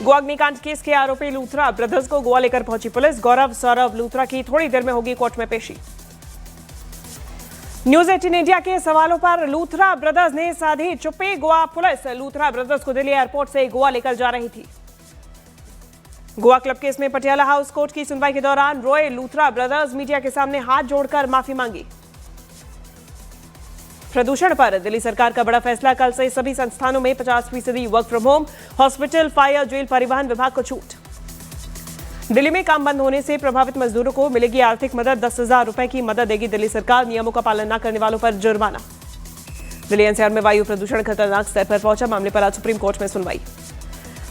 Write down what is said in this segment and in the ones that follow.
गोवा अग्निकांड केस के आरोपी लूथरा ब्रदर्स को गोवा लेकर पहुंची पुलिस। गौरव सौरभ लूथरा की थोड़ी देर में होगी कोर्ट में पेशी। न्यूज 18 इंडिया के सवालों पर लूथरा ब्रदर्स ने साधी चुप्पी। गोवा पुलिस लूथरा ब्रदर्स को दिल्ली एयरपोर्ट से गोवा लेकर जा रही थी। गोवा क्लब केस में पटियाला हाउस कोर्ट की सुनवाई के दौरान रोए लूथरा ब्रदर्स। मीडिया के सामने हाथ जोड़कर माफी मांगी। प्रदूषण पर दिल्ली सरकार का बड़ा फैसला। कल से सभी संस्थानों में 50% work from home. Hospital, fire, jail, परिवहन विभाग को छूट। दिल्ली में काम बंद होने से प्रभावित मजदूरों को मिलेगी आर्थिक मदद। 10,000 रुपए की मदद देगी दिल्ली सरकार। नियमों का पालन न करने वालों पर जुर्माना। दिल्ली एनसीआर में वायु प्रदूषण खतरनाक स्तर पर पहुंचा। मामले पर आज सुप्रीम कोर्ट में सुनवाई।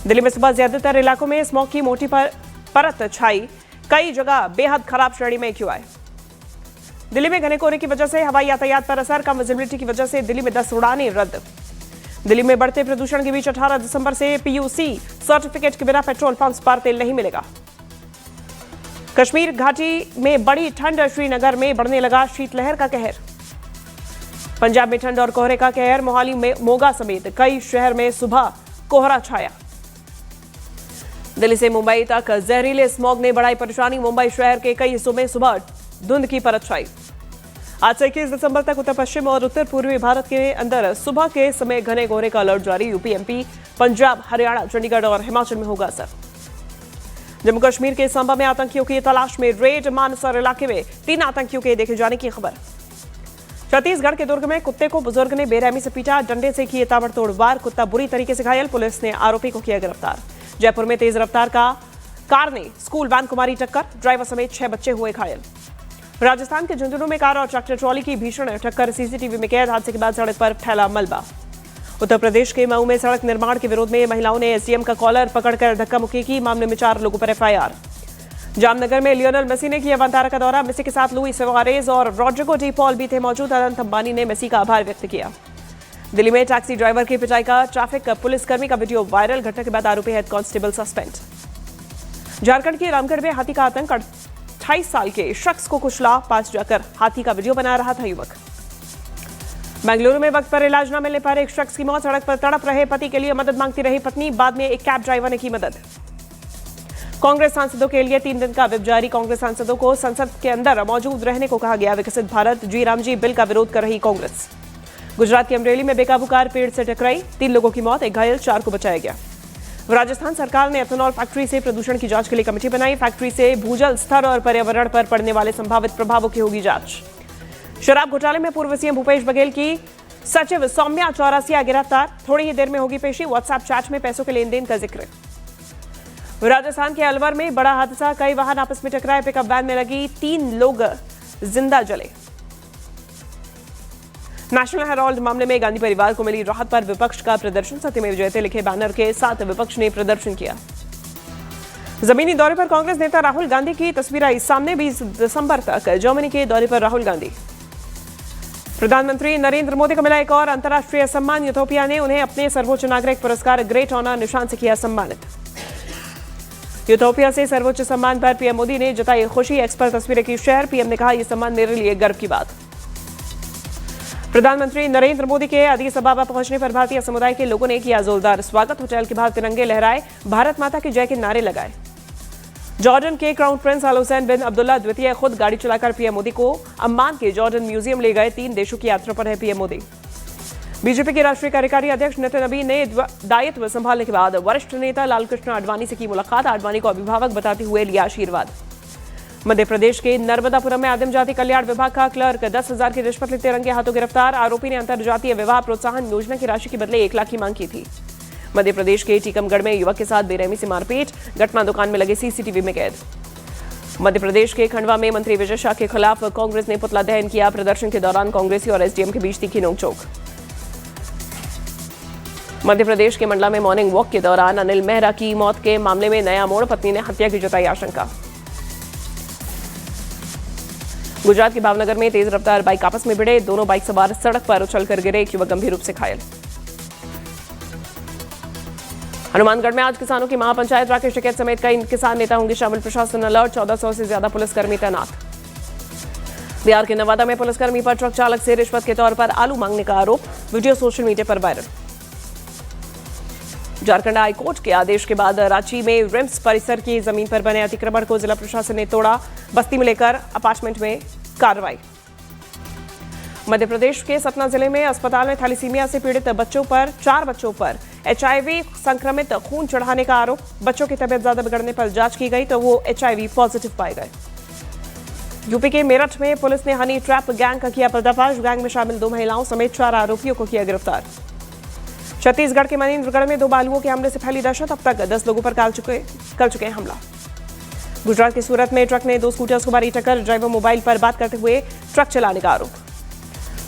दिल्ली में सुबह ज्यादातर इलाकों में स्मॉग की मोटी परत छाई। कई जगह बेहद खराब श्रेणी में क्यूआई। दिल्ली में घने कोहरे की वजह से हवाई यातायात पर असर। कम विजिबिलिटी की वजह से दिल्ली में 10 उड़ानें रद्द। दिल्ली में बढ़ते प्रदूषण के बीच 18 दिसंबर से पीयूसी सर्टिफिकेट के बिना पेट्रोल पंप्स पर तेल नहीं मिलेगा। कश्मीर घाटी में बड़ी ठंड। श्रीनगर में बढ़ने लगा शीतलहर का कहर। पंजाब में ठंड और कोहरे का कहर। मोहाली में मोगा समेत कई शहर में सुबह कोहरा छाया। दिल्ली से मुंबई तक जहरीले स्मॉग ने बढ़ाई परेशानी। मुंबई शहर के कई हिस्सों में सुबह धुंध की परत छाई। आज से 21 दिसंबर तक उत्तर पश्चिम और उत्तर पूर्वी भारत के अंदर सुबह के समय घने कोहरे का अलर्ट जारी। यूपी, एमपी, पंजाब, हरियाणा, चंडीगढ़ और हिमाचल में होगा असर। जम्मू कश्मीर के सांबा में आतंकियों की तलाश में रेड। मानसर इलाके में 3 आतंकियों के देखे जाने की खबर। छत्तीसगढ़ के दुर्ग में कुत्ते को बुजुर्ग ने बेरहमी से पीटा। डंडे से किए ताबड़तोड़ वार। कुत्ता बुरी तरीके से घायल। पुलिस ने आरोपी को किया गिरफ्तार। जयपुर में तेज रफ्तार कार ने स्कूल वैन को मारी टक्कर। ड्राइवर समेत 6 बच्चे हुए घायल। राजस्थान के झुंझुनू में कार और ट्रैक्टर ट्रॉली की भीषण टक्कर। सीसीटीवी में कैद। हादसे के बाद सड़क पर फैला मलबा। उत्तर प्रदेश के मऊ में सड़क निर्माण के विरोध में महिलाओं ने एसडीएम का कॉलर पकड़कर धक्का मुक्की की। मामले में 4 लोगों पर एफआईआर। जामनगर में लियोनेल मेसी ने किया वंतारा का दौरा। मेसी के साथ लुइस सुआरेज और रॉड्रिगो डी पॉल भी थे मौजूद। अनंत अंबानी ने मेसी का आभार व्यक्त किया। दिल्ली में टैक्सी ड्राइवर की पिटाई का ट्रैफिक पुलिसकर्मी का वीडियो वायरल। घटना के बाद आरोपी हेड कांस्टेबल सस्पेंड। झारखंड के रामगढ़ में हाथी का आतंक। 28 साल के शख्स को कुचला। पास जाकर हाथी का वीडियो बना रहा था युवक। बेंगलुरु में वक्त पर इलाज न मिलने पर एक शख्स की मौत। सड़क पर तड़प रहे पति के लिए मदद मांगती रही पत्नी। बाद में एक कैब ड्राइवर ने की मदद। कांग्रेस सांसदों के लिए 3 दिन का व्हिप जारी। कांग्रेस सांसदों को संसद के अंदर मौजूद रहने को कहा गया। विकसित भारत जी रामजी बिल का विरोध कर रही कांग्रेस। गुजरात के अमरेली में बेकाबू कार पेड़ से टकराई। 3 लोगों की मौत, 1 घायल, 4 को बचाया गया। राजस्थान सरकार ने एथेनॉल फैक्ट्री से प्रदूषण की जांच के लिए कमेटी बनाई। फैक्ट्री से भूजल स्तर और पर्यावरण पर पड़ने वाले संभावित प्रभावों की होगी जांच। शराब घोटाले में पूर्व सीएम भूपेश बघेल की सचिव सौम्या चौरसिया गिरफ्तार। थोड़ी ही देर में होगी पेशी। व्हाट्सएप चैट में पैसों के लेन देन का जिक्र। राजस्थान के अलवर में बड़ा हादसा। कई वाहन आपस में टकराए। पिकअप वैन में लगी 3 लोग जिंदा जले। नेशनल हेराल्ड मामले में गांधी परिवार को मिली राहत पर विपक्ष का प्रदर्शन। सत्यमेव जयते लिखे बैनर के साथ विपक्ष ने प्रदर्शन किया। जमीनी दौरे पर कांग्रेस नेता राहुल गांधी की तस्वीर आई सामने। 20 दिसंबर तक जर्मनी के दौरे पर राहुल गांधी। प्रधानमंत्री नरेंद्र मोदी को मिला एक और अंतर्राष्ट्रीय सम्मान। यूथोपिया ने उन्हें अपने सर्वोच्च नागरिक पुरस्कार ग्रेट ऑनर निशान से किया सम्मानित। यूथोपिया से सर्वोच्च सम्मान पर पीएम मोदी ने जताई खुशी। एक्स पर तस्वीरें की शेयर। पीएम ने कहा, यह सम्मान मेरे लिए गर्व की बात। प्रधानमंत्री नरेंद्र मोदी के अदीस अबाबा पहुंचने पर भारतीय समुदाय के लोगों ने किया जोरदार स्वागत। होटल के बाहर तिरंगे लहराए। भारत माता की जय के नारे लगाए। जॉर्डन के क्राउन प्रिंस अल हुसैन बिन अब्दुल्ला द्वितीय खुद गाड़ी चलाकर पीएम मोदी को अम्मान के जॉर्डन म्यूजियम ले गए। 3 देशों की यात्रा पर है पीएम मोदी। बीजेपी के राष्ट्रीय कार्यकारी अध्यक्ष नितिन नबीन ने दायित्व संभालने के बाद वरिष्ठ नेता लालकृष्ण आडवाणी से की मुलाकात। आडवाणी को अभिभावक बताते हुए लिया आशीर्वाद। मध्य प्रदेश के नर्मदापुरम में आदिम जाति कल्याण विभाग का क्लर्क 10,000 की रिश्वत लेते रंगे हाथों गिरफ्तार। आरोपी ने अंतरजातीय विवाह प्रोत्साहन योजना की राशि के बदले 1 लाख की मांग की थी। मध्य प्रदेश के टीकमगढ़ में युवक के साथ बेरहमी से मारपीट। घटना दुकान में लगे सीसीटीवी में कैद। मध्य प्रदेश के खंडवा में मंत्री विजय शाह के खिलाफ कांग्रेस ने पुतला दहन किया। प्रदर्शन के दौरान कांग्रेसी और एसडीएम के बीच तीखी नोकझोंक। मध्य प्रदेश के मंडला में मॉर्निंग वॉक के दौरान अनिल मेहरा की मौत के मामले में नया मोड़। पत्नी ने हत्या की जताई आशंका। गुजरात के भावनगर में तेज रफ्तार बाइक आपस में भिड़े। दोनों बाइक सवार सड़क पर उछलकर गिरे। एक युवक गंभीर रूप से घायल। हनुमानगढ़ में आज किसानों की महापंचायत। राकेश टिकैत समेत कई किसान नेता होंगे शामिल। प्रशासन अलर्ट। 1400 से ज्यादा पुलिसकर्मी तैनात। बिहार के नवादा में पुलिसकर्मी पर ट्रक चालक से रिश्वत के तौर पर आलू मांगने का आरोप। वीडियो सोशल मीडिया पर वायरल। झारखंड हाई कोर्ट के आदेश के बाद रांची में रिम्स परिसर की जमीन पर बने अतिक्रमण को जिला प्रशासन ने तोड़ा। बस्ती में लेकर अपार्टमेंट में कार्रवाई। मध्य प्रदेश के सतना जिले में अस्पताल में थैलेसीमिया से पीड़ित चार बच्चों पर HIV संक्रमित खून चढ़ाने का आरोप। बच्चों की तबीयत ज्यादा बिगड़ने पर जांच की गई तो वो HIV पॉजिटिव पाए गए। यूपी के मेरठ में पुलिस ने हनी ट्रैप गैंग का किया पर्दाफाश। गैंग में शामिल 2 महिलाओं समेत 4 आरोपियों को किया गिरफ्तार। छत्तीसगढ़ के मनेन्द्रगढ़ में 2 बालुओं के हमले से फैली दहशत। अब तक 10 लोगों पर कर चुके हैं हमला। गुजरात के सूरत में ट्रक ने 2 स्कूटर्स को मारी टक्कर। ड्राइवर मोबाइल पर बात करते हुए ट्रक चलाने का आरोप।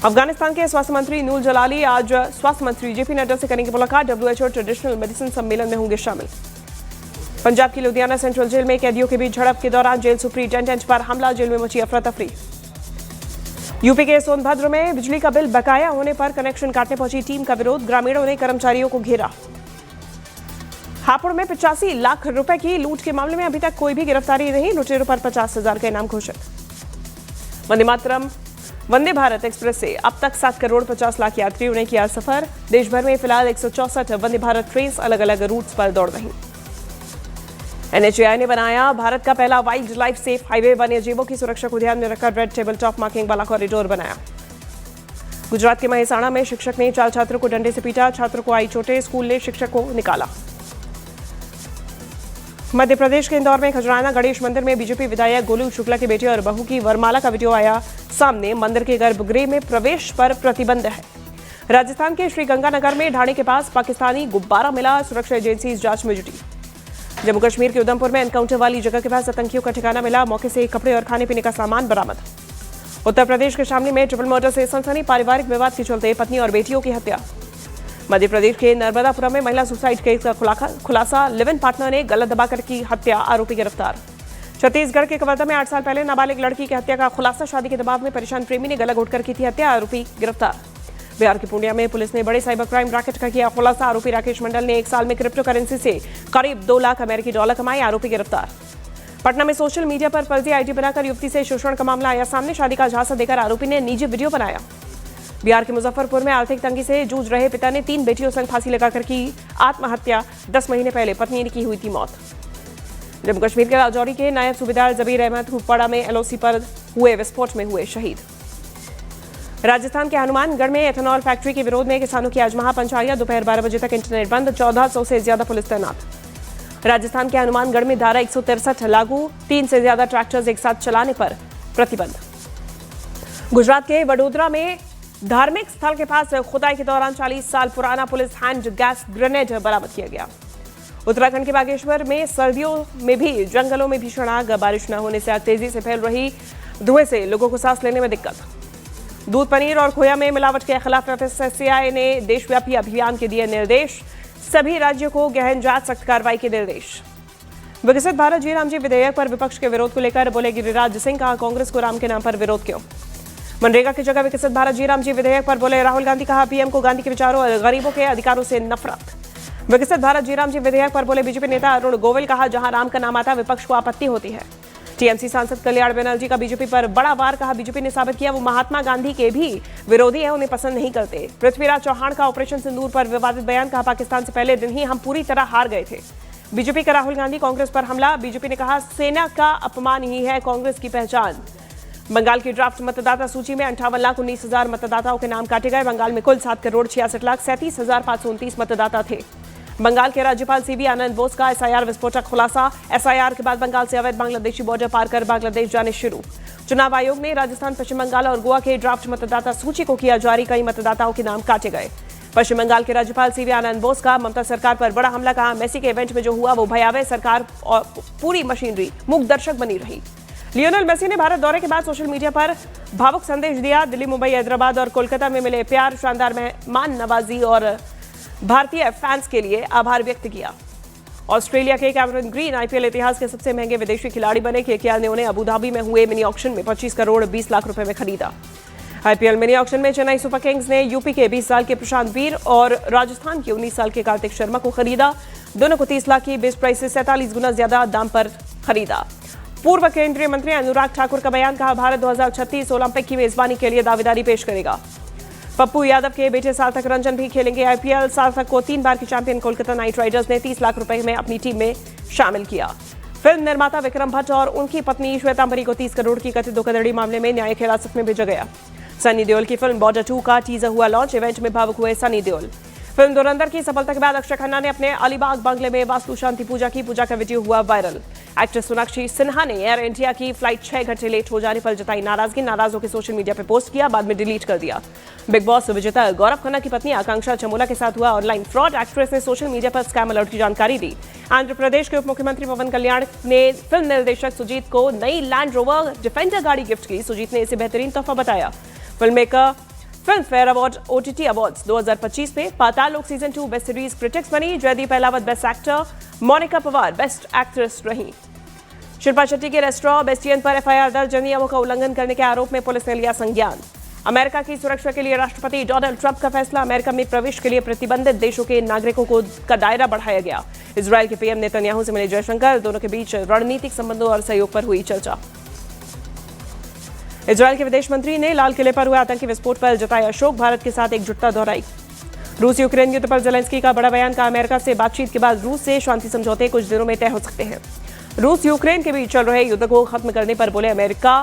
अफगानिस्तान के स्वास्थ्य मंत्री नूर जलाली आज स्वास्थ्य मंत्री JP नड्डा से करेंगे मुलाकात। WHO ट्रेडिशनल मेडिसिन सम्मेलन में होंगे शामिल। पंजाब की लुधियाना सेंट्रल जेल में कैदियों के बीच झड़प के दौरान जेल सुपरिटेंडेंट पर हमला। जेल में मची अफरा तफरी। यूपी के सोनभद्र में बिजली का बिल बकाया होने पर कनेक्शन काटने पहुंची टीम का विरोध। ग्रामीणों ने कर्मचारियों को घेरा। हापुड़ में 85 लाख रुपए की लूट के मामले में अभी तक कोई भी गिरफ्तारी नहीं। लुटेरों पर 50,000 का इनाम घोषित। वंदे भारत एक्सप्रेस से अब तक 7 करोड़ 50 लाख यात्रियों ने किया सफर। देश भर में फिलहाल 164 वंदे भारत ट्रेन अलग अलग रूट्स पर दौड़ रही। NHAI ने बनाया भारत का पहला वाइल्ड लाइफ सेफ हाईवे। वन्यजीवों की सुरक्षा को ध्यान में रखकर रेड टेबल टॉप मार्किंग वाला कॉरिडोर बनाया। गुजरात के महेसाणा में शिक्षक ने 4 छात्रों को डंडे से पीटा। छात्रों को आई चोटें। स्कूल ने शिक्षक को निकाला। मध्य प्रदेश के इंदौर में खजराना गणेश मंदिर में बीजेपी विधायक गोलू शुक्ला के बेटे और बहू की वरमाला का वीडियो आया सामने। मंदिर के गर्भगृह में प्रवेश पर प्रतिबंध है। राजस्थान के श्रीगंगानगर में ढाणी के पास पाकिस्तानी गुब्बारा मिला। सुरक्षा एजेंसी इस जांच में जुटी। जम्मू कश्मीर के उधमपुर में एनकाउंटर वाली जगह के पास आतंकियों का ठिकाना मिला। मौके से कपड़े और खाने पीने का सामान बरामद। उत्तर प्रदेश के शामली में ट्रिपल मर्डर से सनसनी। पारिवारिक विवाद के चलते पत्नी और बेटियों की हत्या। मध्य प्रदेश के नर्मदापुरम में महिला सुसाइड केस का खुलासा। लिव इन पार्टनर ने गला दबाकर की हत्या। आरोपी गिरफ्तार। छत्तीसगढ़ के कवर्धा में 8 साल पहले नाबालिग लड़की की हत्या का खुलासा। शादी के दबाव में परेशान प्रेमी ने गला घोटकर की थी हत्या। आरोपी गिरफ्तार। बिहार के पूर्णिया में पुलिस ने बड़े साइबर क्राइम रैकेट का किया खुलासा। आरोपी राकेश मंडल ने 1 साल में क्रिप्टो करेंसी से करीब 2 लाख अमेरिकी डॉलर कमाए। आरोपी गिरफ्तार। पटना में सोशल मीडिया पर फर्जी आईडी बनाकर युवती से शोषण का मामला आया सामने। शादी का झांसा देकर आरोपी ने निजी वीडियो बनाया। बिहार के मुजफ्फरपुर में आर्थिक तंगी से जूझ रहे पिता ने 3 बेटियों संग फांसी लगाकर की आत्महत्या। 10 महीने पहले पत्नी की हुई थी मौत। जम्मू कश्मीर के राजौरी के नायब सूबेदार जबीर अहमद कुपवाड़ा में LOC पर हुए विस्फोट में हुए शहीद। राजस्थान के हनुमानगढ़ में एथेनॉल फैक्ट्री के विरोध में किसानों की आज महापंचायत। दोपहर 12 बजे तक इंटरनेट बंद। 1400 से ज्यादा पुलिस तैनात। राजस्थान के हनुमानगढ़ में धारा 163 लागू। 3 से ज्यादा ट्रैक्टर्स एक साथ चलाने पर प्रतिबंध। गुजरात के वडोदरा में धार्मिक स्थल के पास खुदाई के दौरान 40 साल पुराना पुलिस हैंड गैस ग्रेनेड बरामद किया गया। उत्तराखंड के बागेश्वर में सर्दियों में भी जंगलों में भीषण आग। बारिश न होने से आग तेजी से फैल रही। धुएं से लोगों को सांस लेने में दिक्कत। दूध, पनीर और खोया में मिलावट के खिलाफ FSSAI ने देशव्यापी अभियान के दिए निर्देश। सभी राज्यों को गहन जांच सख्त कार्रवाई के निर्देश। विकसित भारत जी राम जी विधेयक पर विपक्ष के विरोध को लेकर बोले गिरिराज सिंह। कहा कांग्रेस को राम के नाम पर विरोध क्यों। मनरेगा की जगह विकसित भारत जी राम जी विधेयक पर बोले राहुल गांधी। कहा PM को गांधी के विचारों और गरीबों के अधिकारों से नफरत। विकसित भारत जी राम जी विधेयक पर बोले बीजेपी नेता अरुण गोविल। कहा जहां राम का नाम आता विपक्ष को आपत्ति होती है। TMC सांसद कल्याण बनर्जी का बीजेपी पर बड़ा वार। कहा बीजेपी ने साबित किया वो महात्मा गांधी के भी विरोधी है, उन्हें पसंद नहीं करते। पृथ्वीराज चौहान का ऑपरेशन सिंदूर पर विवादित बयान। कहा पाकिस्तान से पहले दिन ही हम पूरी तरह हार गए थे। बीजेपी का राहुल गांधी कांग्रेस पर हमला। बीजेपी ने कहा सेना का अपमान ही है कांग्रेस की पहचान। बंगाल की ड्राफ्ट मतदाता सूची में 58,19,000 मतदाताओं के नाम काटे गए। बंगाल में कुल 7,66,37,529 मतदाता थे। बंगाल के राज्यपाल CV आनंद बोस का SIR विस्फोटक खुलासा। SIR के बाद बंगाल से अवैध बांग्लादेशी बॉर्डर पार कर बांग्लादेश जाने शुरू। चुनाव आयोग ने राजस्थान, पश्चिम बंगाल और गोवा के ड्राफ्ट मतदाता सूची को किया जारी। कई मतदाताओं के नाम काटे गए। पश्चिम बंगाल के राज्यपाल CV आनंद बोस का ममता सरकार पर बड़ा हमला। कहा मेसी के इवेंट में जो हुआ वो भयावह। सरकार और पूरी मशीनरी मूक दर्शक बनी रही। लियोनेल मेसी ने भारत दौरे के बाद सोशल मीडिया पर भावुक संदेश दिया। दिल्ली, मुंबई, हैदराबाद और कोलकाता में मिले प्यार, शानदार मेहमान नवाजी और भारतीय फैंस के लिए आभार व्यक्त किया। ऑस्ट्रेलिया के कैमरन ग्रीन IPL इतिहास के सबसे महंगे विदेशी खिलाड़ी बने। KKR ने उन्हें अबू धाबी में हुए मिनी ऑक्शन में 25 करोड़ 20 लाख रुपए में खरीदा। IPL मिनी ऑक्शन में चेन्नई सुपर किंग्स ने यूपी के 20 साल के प्रशांत वीर और राजस्थान के 19 साल के कार्तिक शर्मा को खरीदा। दोनों को 30 लाख की बेस प्राइस से 47 गुना ज्यादा दाम पर खरीदा। पूर्व केंद्रीय मंत्री अनुराग ठाकुर का बयान। कहा भारत 2036 ओलंपिक की मेजबानी के लिए दावेदारी पेश करेगा। पप्पू यादव के बेटे सार्थक रंजन भी खेलेंगे आईपीएल। सार्थक को 3 बार की चैंपियन कोलकाता नाइट राइडर्स ने 30 लाख रुपए में अपनी टीम में शामिल किया। फिल्म निर्माता विक्रम भट्ट और उनकी पत्नी श्वेतांबरी को 30 करोड़ की कथित धोखाधड़ी मामले में न्यायिक हिरासत में भेजा गया। सनी देओल की फिल्म बॉर्डर 2 का टीजर हुआ लॉन्च। इवेंट में भावुक हुए सनी देओल। फिल्म धुरंधर की सफलता के बाद अक्षय खन्ना ने अपने अलीबाग बंगले में वास्तु शांति पूजा की। पूजा का वीडियो हुआ वायरल। एक्ट्रेस सोनाक्षी सिन्हा ने एयर इंडिया की फ्लाइट 6 घंटे लेट हो जाने पर जताई नाराजगी। नाराज होकर सोशल मीडिया पर पोस्ट किया, बाद में डिलीट कर दिया। बिग बॉस विजेता गौरव खन्ना की पत्नी आकांक्षा चमोला के साथ हुआ ऑनलाइन फ्रॉड। एक्ट्रेस ने सोशल मीडिया पर स्कैम अलर्ट की जानकारी दी। आंध्र प्रदेश के उप मुख्यमंत्री पवन कल्याण ने फिल्म निर्देशक सुजीत को नई लैंड रोवर डिफेंडर गाड़ी गिफ्ट की। सुजीत ने इसे बेहतरीन तोहफा बताया। Film maker film fair award OTT awards 2025 में पाताल लोक सीजन 2 बेस्ट सीरीज क्रिटिक्स बनी। Jaideep Ahlawat best actor, Monika Pawar best actress रही। शिल्पा शेट्टी के रेस्टोरेंट बेस्टियन पर एफआईआर दर्ज। नियमों का उल्लंघन करने के आरोप में पुलिस ने लिया संज्ञान। अमेरिका की सुरक्षा के लिए राष्ट्रपति डोनाल्ड ट्रंप का फैसला। अमेरिका में प्रवेश के लिए प्रतिबंधित देशों के नागरिकों का दायरा बढ़ाया गया। इजरायल के पीएम नेतन्याहू से मिले जयशंकर। दोनों के बीच रणनीतिक संबंधों और सहयोग पर हुई चर्चा। इजरायल के विदेश मंत्री ने लाल किले पर हुए आतंकी विस्फोट पर जताया शोक। भारत के साथ एकजुटता दोहराई। रूस यूक्रेन युद्ध पर जेलेंस्की का बड़ा बयान। का अमेरिका से बातचीत के बाद रूस से शांति समझौते कुछ दिनों में तय हो सकते हैं। रूस यूक्रेन के बीच चल रहे युद्ध को खत्म करने पर बोले अमेरिका।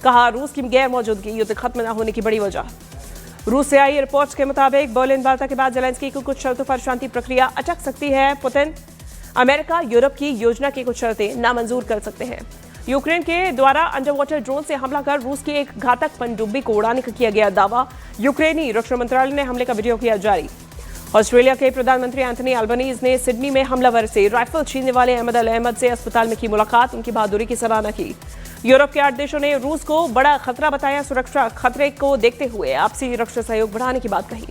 कहा रूस की गैर मौजूदगी युद्ध खत्म न होने की बड़ी वजह। रूस से आई रिपोर्ट्स के मुताबिक बर्लिन वार्ता के बाद जेलेंस्की को कुछ शर्तों पर शांति प्रक्रिया अटक सकती है। पुतिन अमेरिका यूरोप की योजना की कुछ शर्तें नामंजूर कर सकते हैं। यूक्रेन के द्वारा अंडर वाटर ड्रोन से हमला कर रूस की एक घातक पनडुब्बी को उड़ाने का किया गया दावा। यूक्रेनी रक्षा मंत्रालय ने हमले का वीडियो किया जारी। ऑस्ट्रेलिया के प्रधानमंत्री एंथनी अल्बनीज ने सिडनी में हमलावर से राइफल छीनने वाले अहमद अल अहमद से अस्पताल में की मुलाकात। उनकी बहादुरी की सराहना की। यूरोप के 8 देशों ने रूस को बड़ा खतरा बताया। सुरक्षा खतरे को देखते हुए आपसी रक्षा सहयोग बढ़ाने की बात कही।